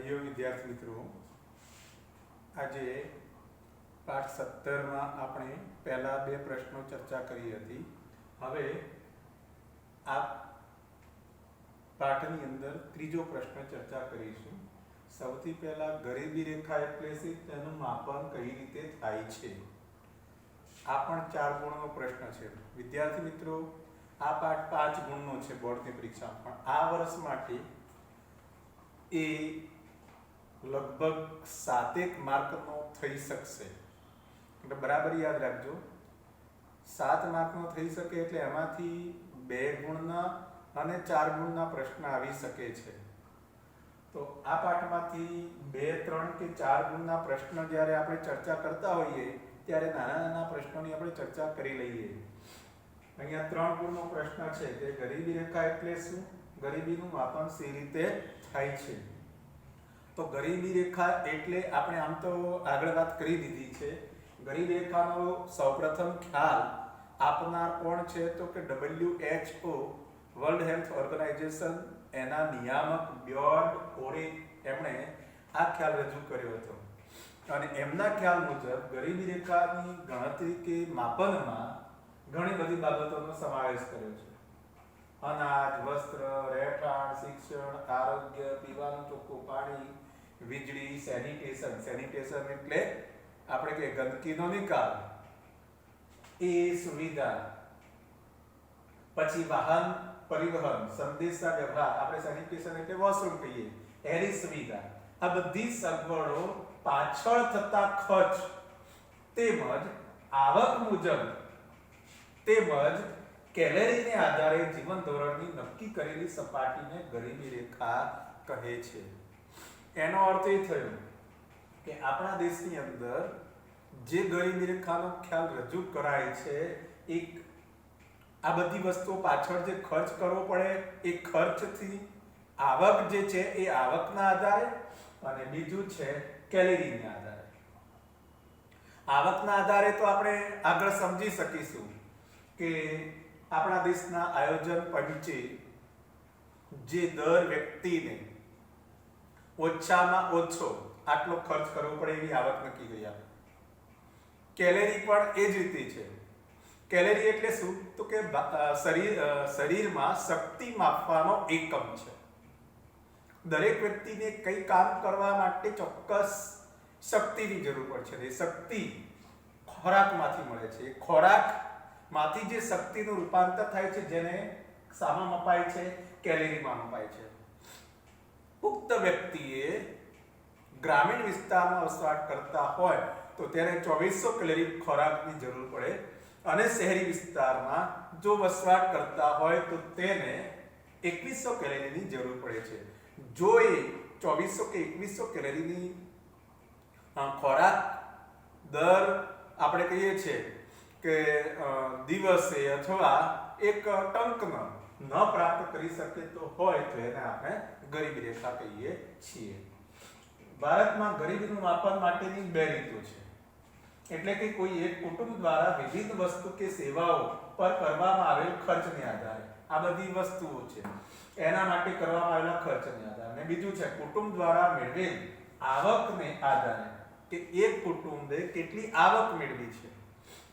હરિયો વિદ્યાર્થી મિત્રો, આજે પાઠ 17 માં આપણે પહેલા બે પ્રશ્નો ચર્ચા કરી હતી. હવે આ પાઠની અંદર ત્રીજો પ્રશ્ન ચર્ચા કરીશું. સૌથી પહેલા ગરીબી રેખા એટલે શું, તેનું માપન કઈ રીતે થાય છે. આ પણ 4 ગુણનો પ્રશ્ન છે વિદ્યાર્થી મિત્રો. આ પાઠ 5 ગુણનો છે બોર્ડની પરીક્ષામાં, પણ આ વર્ષ માટે એ લગભગ 7 માર્કનો થઈ શકશે. એટલે બરાબર યાદ રાખજો, 7 માર્કનો થઈ શકે એટલે એમાંથી 2 ગુણના અને 4 ગુણના પ્રશ્ન આવી શકે છે. તો આ પાઠમાંથી 2, 3 કે 4 ગુણના પ્રશ્ન જ્યારે આપણે ચર્ચા કરતા હોઈએ ત્યારે નાના નાના પ્રશ્નોની આપણે ચર્ચા કરી લઈએ. અહીંયા 3 ગુણનો પ્રશ્ન છે કે ગરીબી રેખા એટલે શું, ગરીબીનું માપન સી રીતે થાય છે. તો ગરીબી રેખા એટલે આપણે આમ તો આગળ વાત કરી દીધી છે. ગરીબી રેખાનો સૌપ્રથમ ખ્યાલ આપનાર કોણ છે તો કે WHO વર્લ્ડ હેલ્થ ઓર્ગેનાઇઝેશન, એના નિયામક બ્યોર્ડ ઓરી, એમણે આ ખ્યાલ રજૂ કર્યો હતો. અને એમના ખ્યાલ મુજબ ગરીબી રેખાની ગણતરી કે માપનમાં ઘણી બધી બાબતોનો સમાવેશ કર્યો છે. અનાજ, વસ્ત્ર, રહેઠાણ, શિક્ષણ, આરોગ્ય, પીવાનું ચોખ્ખું પાણી, વીજળી, સેનિટેશન એટલે આપણે કે ગંદકીનો નિકાલ, એ સુવિધા, પછી વાહન પરિવહન, સંદેશા વ્યવહાર, આપણે સેનિટેશન એટલે વોશરૂમ કહીએ, એની સુવિધા, આ બધી સગવડો પાછળ થતા ખર્ચ તેમજ આવક મુજબ તેમજ કેલેરીને આધારે જીવન ધોરણની નક્કી કરેલી સપાટીને ગરીબી રેખા કહે છે. એનો અર્થ એ થયો કે આપણા દેશની અંદર જે ગરીબી રેખાનો ખ્યાલ રજૂ કરાય છે, એક આ બધી વસ્તુઓ પાછળ જે ખર્ચ કરવો પડે એ ખર્ચથી આવક જે છે એ આવકના આધારે, અને બીજું છે કેલેરીના આધારે. આવકના આધારે તો આપણે આગળ સમજી શકીશું કે આપણા દેશના આયોજન પંચે જે દર વ્યક્તિને ઓછામાં ઓછો આટલો ખર્ચ કરવો પડે એવી આવક નક્કી કરી આપે. કેલેરી પણ એ જ રીતે છે. કેલેરી એટલે શું તો કે શરીરમાં શક્તિ માપવાનો એકમ છે. દરેક વ્યક્તિને કઈ કામ કરવા માટે ચોક્કસ શક્તિની જરૂર પડે છે. એ શક્તિ ખોરાકમાંથી મળે છે. ખોરાકમાંથી જે શક્તિનું રૂપાંતર થાય છે, જેને શામાં મપાય છે, કેલેરીમાં મપાય છે. પુખ્ત વ્યક્તિએ ગ્રામીણ વિસ્તારમાં વસવાટ કરતા હોય તો તેને 2400 કેલેરી ખોરાકની જરૂર પડે, અને શહેરી વિસ્તારમાં જો વસવાટ કરતા હોય તો તેને 2100 કેલેરીની જરૂર પડે છે. જો એ 2400 કે 2100 કેલેરીની ખોરાક દર આપણે કહીએ છીએ કે દિવસે અથવા એક ટંકનો ન પ્રાપ્ત કરી શકે તો હોય તો એને આપણે ગરીબી રેખા કહીએ છીએ. ભારતમાં ગરીબીનું માપન માટેની 2 રીતો છે. એટલે કે કોઈ એક કુટુંબ દ્વારા વિવિધ વસ્તુ કે સેવાઓ પર કરવામાં આવેલ ખર્ચને આધારે, આ બધી વસ્તુઓ છે એના માટે કરવામાં આવેલા ખર્ચને આધારે, અને બીજું છે કુટુંબ દ્વારા મેળવેલ આવકને આધારે કે એક કુટુંબે કેટલી આવક મેળવી છે.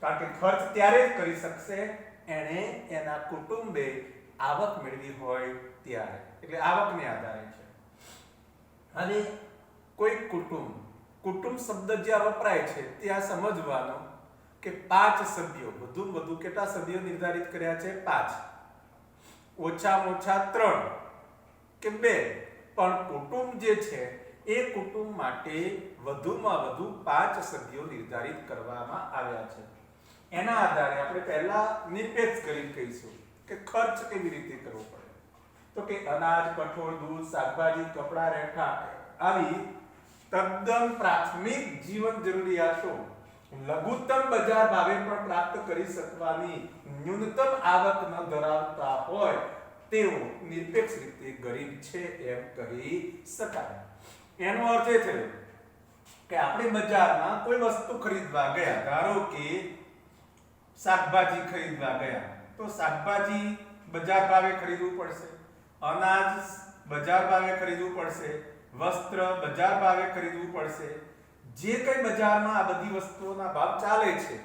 કારણ કે ખર્ચ ત્યારે જ કરી શકશે એને એના કુટુંબે આવક મેળવી હોય ત્યારે, એટલે આવકને આધારે છે. અને કોઈ કુટુંબ શબ્દ જ્યાં વપરાય છે ત્યાં સમજવાનો કે 5 સભ્યો, વધુમાં વધુ કેટલા સભ્યો નિર્ધારિત કર્યા છે? 5. ઓછામાં ઓછા 3 કે 2, પણ કુટુંબ જે છે એ કુટુંબ માટે વધુમાં વધુ 5 સભ્યો નિર્ધારિત કરવામાં આવ્યા છે. એના આધારે આપણે પહેલા નિરપેક્ષ કરી કહીશું કે ખર્ચ કેવી રીતે કરવો પડે. તો કે અનાજ, કઠોળ, દૂધ, શાકભાજી, કપડાં, રહેઠાણ, આવી તદ્દન પ્રાથમિક જીવન જરૂરિયાતો લઘુત્તમ બજાર ભાવે પણ પ્રાપ્ત કરી શકવાની ન્યૂનતમ આવક ન ધરાવતા હોય તેઓ નિરપેક્ષ રીતે ગરીબ છે એમ કહી શકાય. એનો અર્થ એ થયો કે આપણે બજારમાં કોઈ વસ્તુ ખરીદવા ગયા, ધારો કે શાકભાજી ખરીદવા ગયા, તો શાકભાજી બજાર ભાવે ખરીદવું પડશે, અનાજ બજાર ભાવે ખરીદવું પડશે, વસ્ત્ર બજાર ભાવે ખરીદવું પડશે. જે કઈ બજારમાં આ બધી વસ્તુઓના ભાવ ચાલે છે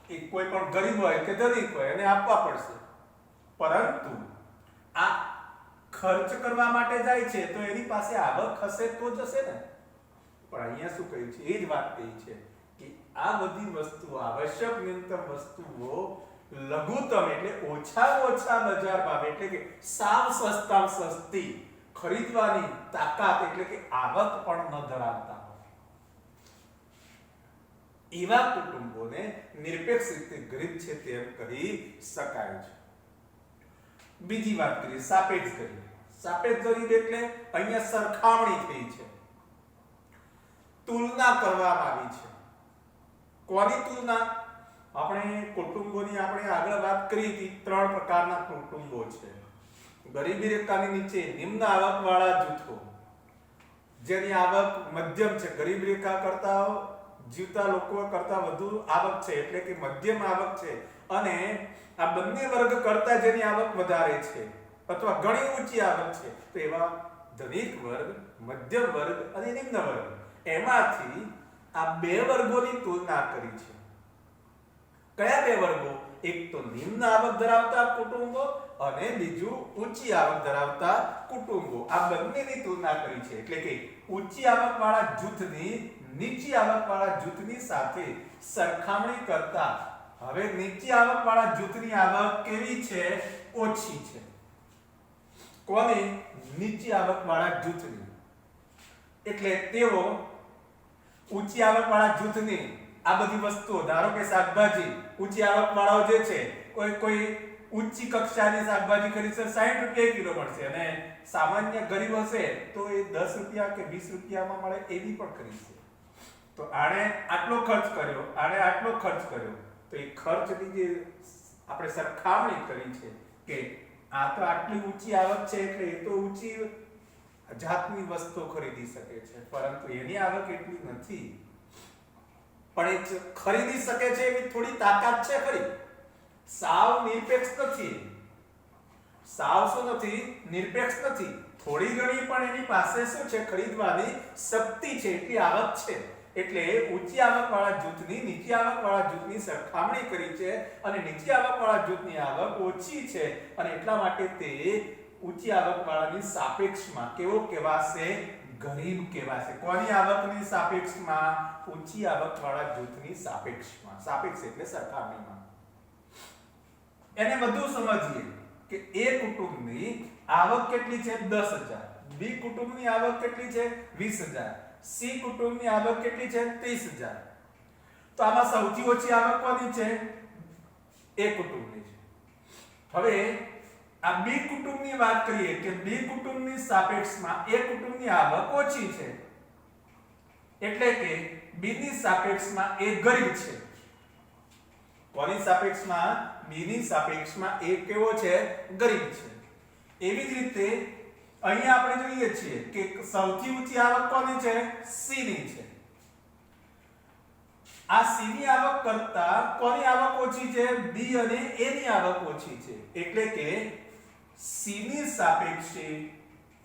એ કોઈ પણ ગરીબ હોય કે ધનિક હોય એને આપવા પડશે. પરંતુ આ ખર્ચ કરવા માટે જાય છે તો એની પાસે આવક હશે તો જશે ને. પણ અહીંયા શું કહ્યું છે એ જ વાત કહી છે કે આ બધી વસ્તુઓ આવશ્યક ન્યૂનતમ વસ્તુઓ લઘુત્તમ એટલે ઓછામાં ઓછા બજાર ભાવ એટલે કે સાવ સસ્તામાં સસ્તી ખરીદવાની તાકાત એટલે કે આવક પણ ન ધરાવતા એવા કુટુંબોને નિરપેક્ષ રીતે ગરીબ છે તેમ કહી શકાય છે. બીજી વાત કરીએ સાપેક્ષ ગરીબ. સાપેક્ષ ગરીબ એટલે અહીંયા સરખામણી થઈ છે, તુલના કરવામાં આવી છે. કોની તુલના? આપણે કુટુંબોની આપણે આગળ વાત કરી હતી. 3 પ્રકારના કુટુંબો છે. ગરીબી રેખાની નીચે નિમ્ન આવક વાળા જૂથો, જેની આવક મધ્યમ છે, ગરીબ રેખા કરતા જીવતા લોકો કરતા વધુ આવક છે એટલે કે મધ્યમ આવક છે, અને આ બંને વર્ગ કરતા જેની આવક વધારે છે અથવા ઘણી ઊંચી આવક છે તો એવા ધનિક વર્ગ, મધ્યમ વર્ગ અને નિમ્ન વર્ગ, એમાંથી આ 2 વર્ગોની તુલના કરી છે. કયા 2 વર્ગો? એક તો નિમ્ન આવક ધરાવતા કુટુંબો અને બીજું ઊંચી આવક ધરાવતા કુટુંબો. આ બંનેની તુલના કરી છે એટલે કે ઊંચી આવક વાળા જૂથની નીચી આવક વાળા જૂથની સાથે સરખામણી કરતા હવે નીચી આવક વાળા જૂથની આવક કેવી છે? ઓછી છે. કોની? નીચી આવક વાળા જૂથની. એટલે તેઓ ઊંચી આવક વાળા જૂથની આ બધી વસ્તુઓ, ધારો કે શાકભાજી, ઊંચી આવક વાળાઓ જે છે કોઈ ઊંચી કક્ષાની શાકભાજી ખરીદશે 60 રૂપિયા કિલો મળશે અને સામાન્ય ગરીબ હશે તો એ 10 રૂપિયા કે 20 રૂપિયામાં મળે એવી પણ ખરીદશે. તો આણે આટલો ખર્ચ કર્યો, આણે આટલો ખર્ચ કર્યો, તો એ ખર્ચની જે આપણે સરખામણી કરી છે કે આ તો આટલી ઊંચી આવક છે એટલે એ તો ઊંચી જાતની વસ્તુ ખરીદી શકે છે, પરંતુ એની આવક એટલી નથી, પણ એ ખરીદી શકે છે એવી થોડી તાકાત છે ખરી. સાવ નિરપેક્ષ નથી, સાવ શું નથી? નિરપેક્ષ નથી. થોડી ઘણી પણ એની પાસે શું છે? ખરીદવાની શક્તિ છે, એટલી આવક છે. એટલે ઊંચી આવક વાળા જૂથની નીચી આવક વાળા જૂથની સરખામણી કરી છે અને નીચી આવક વાળા જૂથની આવક ઓછી છે અને એટલા માટે તે ઊંચી આવક વાળાની સાપેક્ષમાં કેવો કહેવાશે? ગરીબ કહેવાશે. કોની આવકની સાપેક્ષમાં? ઊંચી આવક વાળા જૂથની સાપેક્ષમાં. સાપેક્ષ એટલે સરખામણીમાં. એને વધુ સમજીએ કે એ કુટુંબની આવક કેટલી છે? 10,000. બી કુટુંબની આવક કેટલી છે? 20,000. સી કુટુંબની આવક કેટલી છે? 30,000. તો આમાં સૌથી ઓછી આવક કોની છે? એ કુટુંબની છે. હવે આ બી કુટુંબની વાત કરીએ કે બી કુટુંબની સાપેક્ષમાં એ કુટુંબની આવક ઓછી છે એટલે કે બી ની સાપેક્ષમાં એ ગરીબ છે. કોની સાપેક્ષમાં? બી ની સાપેક્ષમાં એ કેવો છે? ગરીબ છે. એવી જ રીતે અહીંયા આપણે જોઈએ છીએ કે સૌથી ઊંચી આવક કોની છે? સી ની છે. આ સી ની આવક કરતા કોની આવક ઓછી છે? બી અને એ ની આવક ઓછી છે એટલે કે સી ની સાપેક્ષે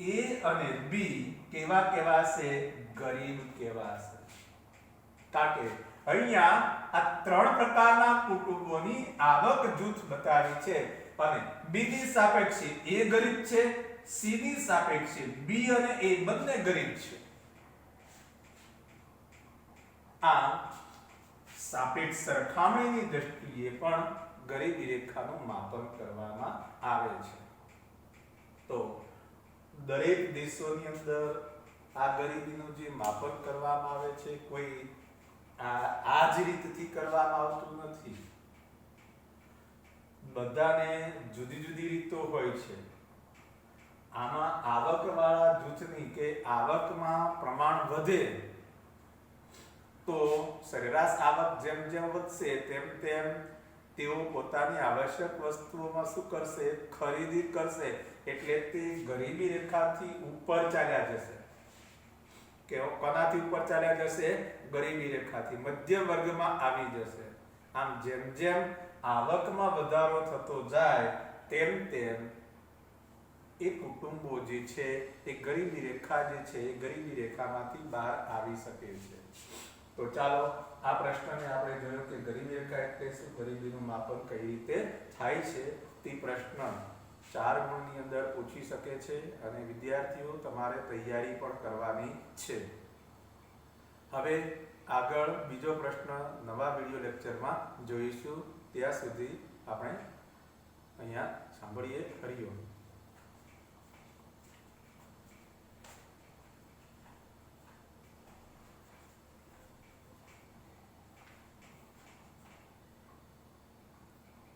એ અને બી કેવા કહેવાશે? ગરીબ કહેવાશે. કારણ કે અહીંયા આ 3 પ્રકારના કુટુંબોની આવક જૂથ બતાવી છે અને બી ની સાપેક્ષે એ ગરીબ છે, સી ની સાપેક્ષે બી અને એ બંને ગરીબ છે. આ સાપેક્ષ સરખામણીની દ્રષ્ટિએ પણ ગરીબી રેખાનું માપન કરવામાં આવે છે. તો દરેક દેશોની અંદર આ ગરીબીનું જે માપન કરવામાં આવે છે કોઈ આ જ રીતથી કરવામાં આવતું નથી. બધાને જુદી જુદી રીતો હોય છે. આમાં આવકવાળા જૂથની કે આવકમાં પ્રમાણ વધે તો સરેરાશ આવક જેમ જેમ વધશે તેમ તેમ તેઓ પોતાની આવશ્યક વસ્તુઓમાં શું કરશે? ખરીદી કરશે. એટલે તે ગરીબી રેખાથી ઉપર ચાલ્યા જશે. કે કોનાથી ઉપર ચાલ્યા જશે? ગરીબી રેખાથી મધ્યમ વર્ગમાં આવી જશે. આમ જેમ જેમ આવકમાં વધારો થતો જાય તેમ તેમ એ કુટુંબો જે છે એ ગરીબી રેખા જે છે એ ગરીબી રેખામાંથી બહાર આવી શકે છે. તો ચાલો આ પ્રશ્નને આપણે જોયો કે ગરીબી રેખા એટલે શું, ગરીબીનું માપન કઈ રીતે થાય છે તે પ્રશ્ન 4 ગુણની અંદર પૂછી શકે છે અને વિદ્યાર્થીઓ તમારે તૈયારી પણ કરવાની છે. હવે આગળ બીજો પ્રશ્ન નવા વિડિયો લેક્ચરમાં જોઈશું. ત્યાં સુધી આપણે અહીંયા સાંભળીએ. હરિઓમ.